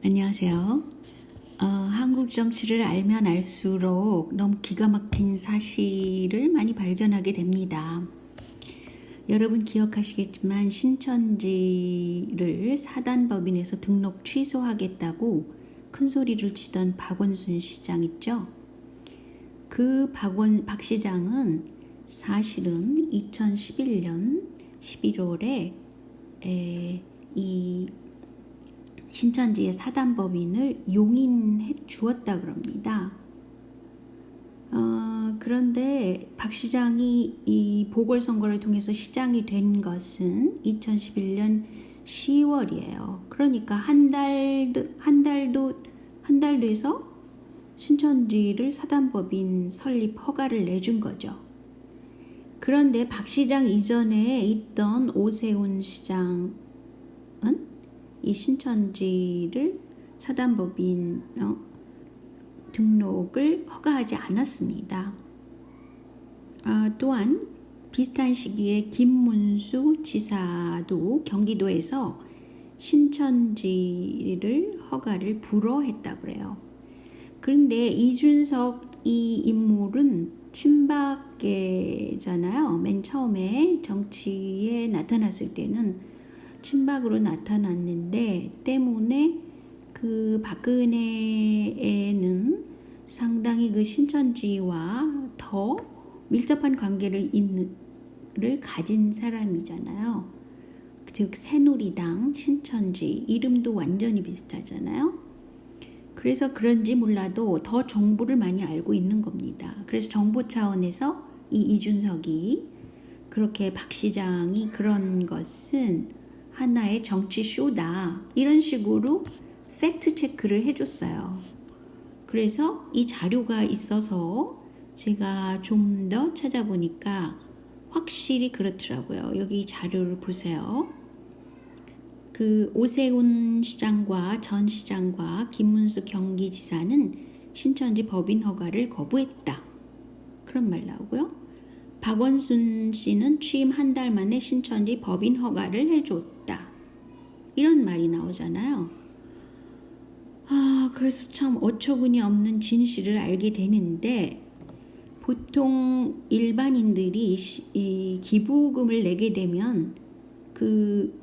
안녕하세요. 한국 정치를 알면 알수록 너무 기가 막힌 사실을 많이 발견하게 됩니다. 여러분 기억하시겠지만 신천지를 사단법인에서 등록 취소하겠다고 큰 소리를 치던 박원순 시장 있죠? 그 박 시장은 사실은 2011년 11월에 이 신천지의 사단법인을 용인해 주었다 그럽니다. 그런데 박 시장이 이 보궐선거를 통해서 시장이 된 것은 2011년 10월이에요. 그러니까 한 달 돼서 신천지를 사단법인 설립 허가를 내준 거죠. 그런데 박 시장 이전에 있던 오세훈 시장은 이 신천지를 사단법인 등록을 허가하지 않았습니다. 또한 비슷한 시기에 김문수 지사도 경기도에서 신천지를 허가를 불허했다고 그래요. 그런데 이준석 이 인물은 친박계잖아요. 맨 처음에 정치에 나타났을 때는 친박으로 나타났는데 때문에 그 박근혜에는 상당히 그 신천지와 더 밀접한 관계를 가진 사람이잖아요. 즉 새누리당, 신천지 이름도 완전히 비슷하잖아요. 그래서 그런지 몰라도 더 정보를 많이 알고 있는 겁니다. 그래서 정보 차원에서 이 이준석이 그렇게 박 시장이 그런 것은 하나의 정치 쇼다 이런 식으로 팩트 체크를 해줬어요. 그래서 이 자료가 있어서 제가 좀 더 찾아보니까 확실히 그렇더라고요. 여기 자료를 보세요. 그 오세훈 시장과 전 시장과 김문수 경기지사는 신천지 법인 허가를 거부했다. 그런 말 나오고요. 박원순 씨는 취임 한 달 만에 신천지 법인 허가를 해줬다. 이런 말이 나오잖아요. 그래서 참 어처구니 없는 진실을 알게 되는데 보통 일반인들이 이 기부금을 내게 되면 그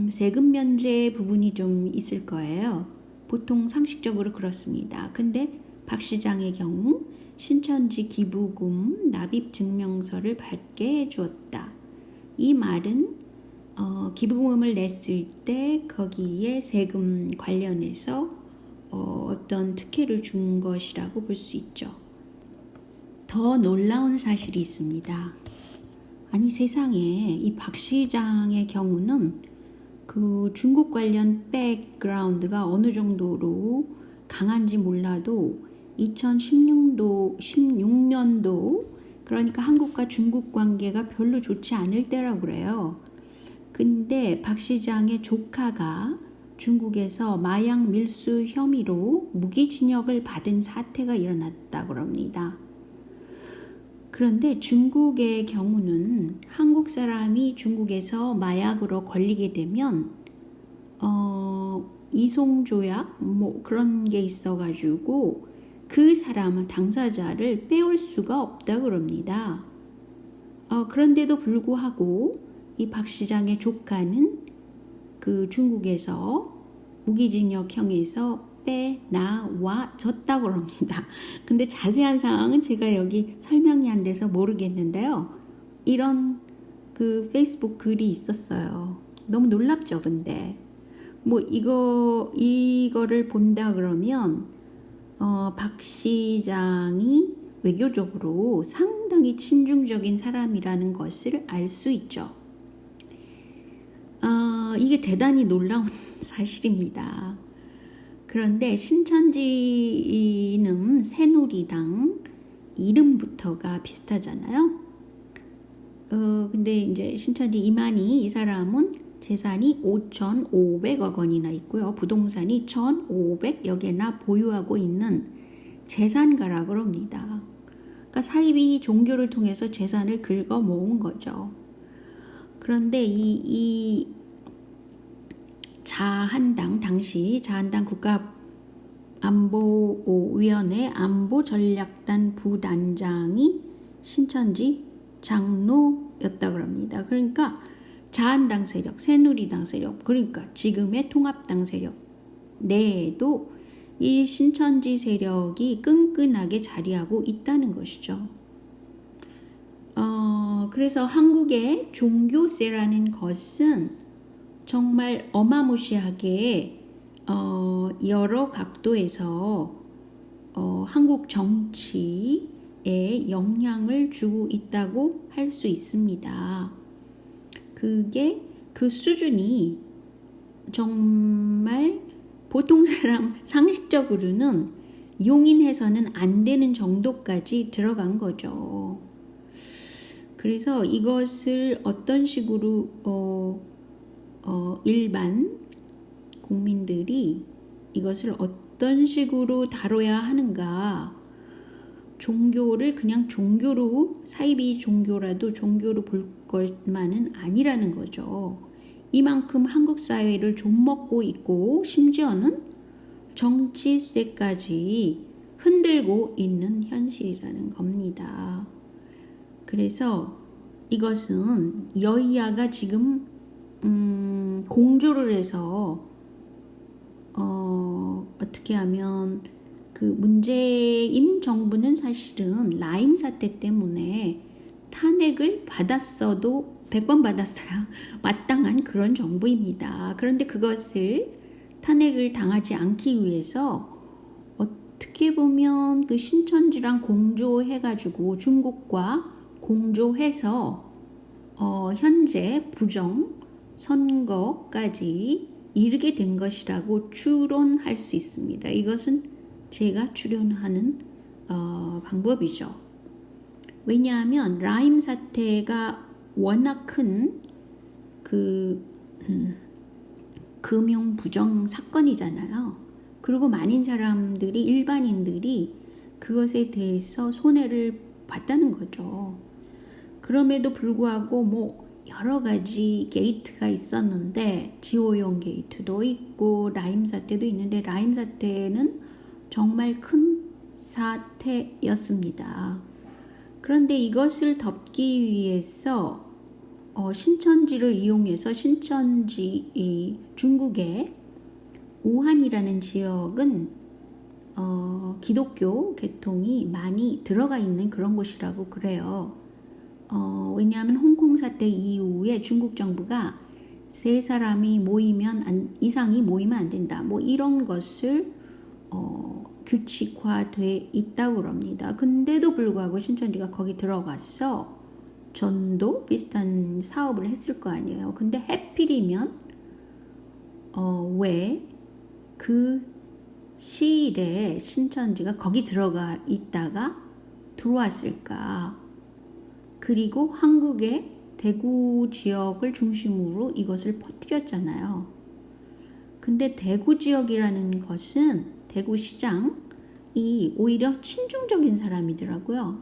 세금 면제 부분이 좀 있을 거예요. 보통 상식적으로 그렇습니다. 근데 박 시장의 경우 신천지 기부금 납입 증명서를 받게 해주었다. 이 말은 기부금을 냈을 때 거기에 세금 관련해서 어떤 특혜를 준 것이라고 볼 수 있죠. 더 놀라운 사실이 있습니다. 아니 세상에 이 박 시장의 경우는 그 중국 관련 백그라운드가 어느 정도로 강한지 몰라도 2016년도 그러니까 한국과 중국 관계가 별로 좋지 않을 때라고 그래요. 근데 박 시장의 조카가 중국에서 마약 밀수 혐의로 무기징역을 받은 사태가 일어났다고 합니다. 그런데 중국의 경우는 한국 사람이 중국에서 마약으로 걸리게 되면 이송조약 그런 게 있어가지고 그 사람은 당사자를 빼올 수가 없다고 그럽니다. 그런데도 불구하고 이 박 시장의 조카는 그 중국에서 무기징역형에서 빼나와졌다고 합니다. 근데 자세한 사항은 제가 여기 설명이 안 돼서 모르겠는데요. 이런 그 페이스북 글이 있었어요. 너무 놀랍죠, 근데. 이거를 본다 그러면 박 시장이 외교적으로 상당히 친중적인 사람이라는 것을 알 수 있죠. 이게 대단히 놀라운 사실입니다. 그런데 신천지는 새누리당 이름부터가 비슷하잖아요. 근데 이제 신천지 이만희 이 사람은 재산이 5,500억 원이나 있고요. 부동산이 1,500여 개나 보유하고 있는 재산가라고 합니다. 그러니까 사입이 종교를 통해서 재산을 긁어 모은 거죠. 그런데 이 자한당 당시 자한당 국가안보위원회 안보전략단 부단장이 신천지 장로였다고 합니다. 그러니까 자한당 세력, 새누리당 세력, 그러니까 지금의 통합당 세력 내에도 이 신천지 세력이 끈끈하게 자리하고 있다는 것이죠. 그래서 한국의 종교세라는 것은 정말 어마무시하게 여러 각도에서 한국 정치에 영향을 주고 있다고 할 수 있습니다. 그게 그 수준이 정말 보통 사람 상식적으로는 용인해서는 안 되는 정도까지 들어간 거죠. 그래서 이것을 어떤 식으로 일반 국민들이 이것을 어떤 식으로 다뤄야 하는가, 종교를 그냥 종교로, 사이비 종교라도 종교로 볼 것만은 아니라는 거죠. 이만큼 한국 사회를 좀먹고 있고 심지어는 정치세까지 흔들고 있는 현실이라는 겁니다. 그래서 이것은 여야가 지금 공조를 해서 어떻게 하면 그 문재인 정부는 사실은 라임 사태 때문에 탄핵을 받았어도 100번 받았어야 마땅한 그런 정부입니다. 그런데 그것을 탄핵을 당하지 않기 위해서 어떻게 보면 그 신천지랑 공조해가지고 중국과 공조해서 현재 부정 선거까지 이르게 된 것이라고 추론할 수 있습니다. 이것은 제가 추론하는 방법이죠. 왜냐하면 라임 사태가 워낙 큰 그 금융 부정 사건이잖아요. 그리고 많은 사람들이, 일반인들이 그것에 대해서 손해를 봤다는 거죠. 그럼에도 불구하고 뭐 여러 가지 게이트가 있었는데, 지오용 게이트도 있고 라임 사태도 있는데, 라임 사태는 정말 큰 사태였습니다. 그런데 이것을 덮기 위해서 신천지를 이용해서, 신천지, 중국의 우한이라는 지역은 기독교 계통이 많이 들어가 있는 그런 곳이라고 그래요. 왜냐하면 홍콩 사태 이후에 중국 정부가 3사람이 이상이 모이면 안 된다, 뭐 이런 것을 규칙화돼 있다고 합니다. 근데도 불구하고 신천지가 거기 들어가서 전도 비슷한 사업을 했을 거 아니에요. 근데 해필이면 왜 그 시일에 신천지가 거기 들어가 있다가 들어왔을까? 그리고 한국의 대구 지역을 중심으로 이것을 퍼뜨렸잖아요. 근데 대구 지역이라는 것은, 대구시장이 오히려 친중적인 사람이더라고요.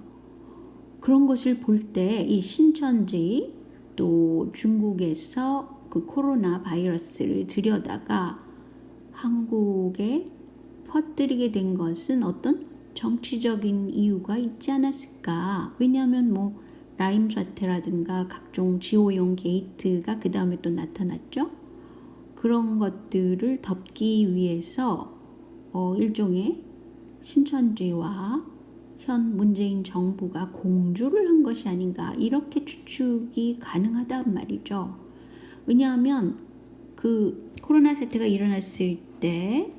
그런 것을 볼 때 이 신천지, 또 중국에서 그 코로나 바이러스를 들여다가 한국에 퍼뜨리게 된 것은 어떤 정치적인 이유가 있지 않았을까? 왜냐하면 뭐 라임 사태라든가 각종 지오용 게이트가 그 다음에 또 나타났죠. 그런 것들을 덮기 위해서 일종의 신천지와 현 문재인 정부가 공조를 한 것이 아닌가, 이렇게 추측이 가능하단 말이죠. 왜냐하면 그 코로나 사태가 일어났을 때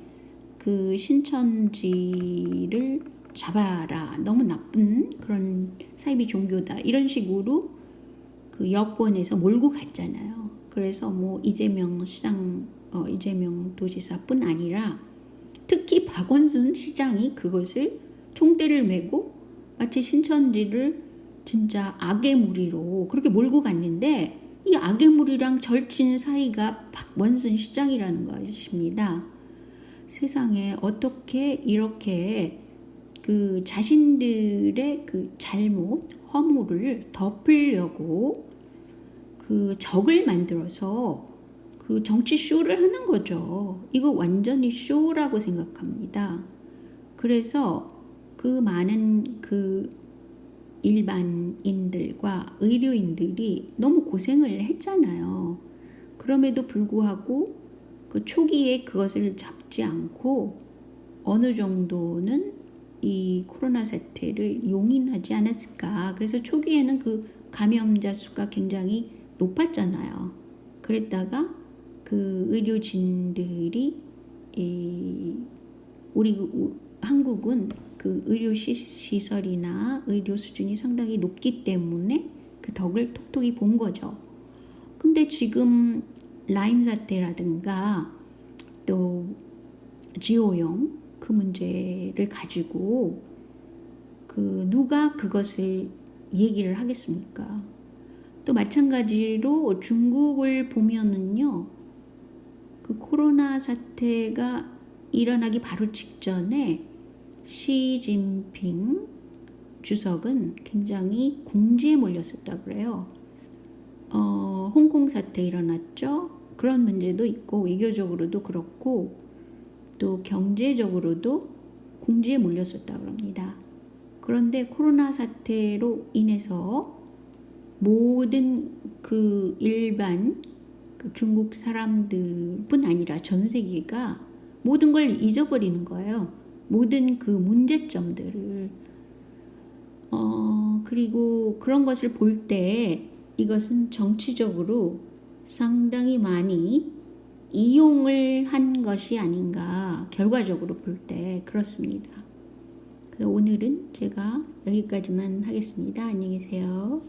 그 신천지를 잡아라, 너무 나쁜 그런 사이비 종교다, 이런 식으로 그 여권에서 몰고 갔잖아요. 그래서 뭐 이재명 도지사뿐 아니라 특히 박원순 시장이 그것을 총대를 메고 마치 신천지를 진짜 악의 무리로 그렇게 몰고 갔는데, 이 악의 무리랑 절친 사이가 박원순 시장이라는 것입니다. 세상에 어떻게 이렇게 그 자신들의 그 잘못, 허물을 덮으려고 그 적을 만들어서 그 정치 쇼를 하는 거죠. 이거 완전히 쇼라고 생각합니다. 그래서 그 많은 그 일반인들과 의료인들이 너무 고생을 했잖아요. 그럼에도 불구하고 그 초기에 그것을 잡지 않고 어느 정도는 이 코로나 사태를 용인하지 않았을까. 그래서 초기에는 그 감염자 수가 굉장히 높았잖아요. 그랬다가 그 의료진들이 우리 한국은 그 의료 시설이나 의료 수준이 상당히 높기 때문에 그 덕을 톡톡히 본 거죠. 근데 지금 라임 사태라든가 또 지오용 그 문제를 가지고 그 누가 그것을 얘기를 하겠습니까? 또 마찬가지로 중국을 보면은요, 그 코로나 사태가 일어나기 바로 직전에 시진핑 주석은 굉장히 궁지에 몰렸었다고 그래요. 홍콩 사태 일어났죠. 그런 문제도 있고 외교적으로도 그렇고 또 경제적으로도 궁지에 몰렸었다고 합니다. 그런데 코로나 사태로 인해서 모든 그 일반 그 중국 사람들뿐 아니라 전 세계가 모든 걸 잊어버리는 거예요. 모든 그 문제점들을. 그리고 그런 것을 볼 때 이것은 정치적으로 상당히 많이 이용을 한 것이 아닌가, 결과적으로 볼 때 그렇습니다. 그래서 오늘은 제가 여기까지만 하겠습니다. 안녕히 계세요.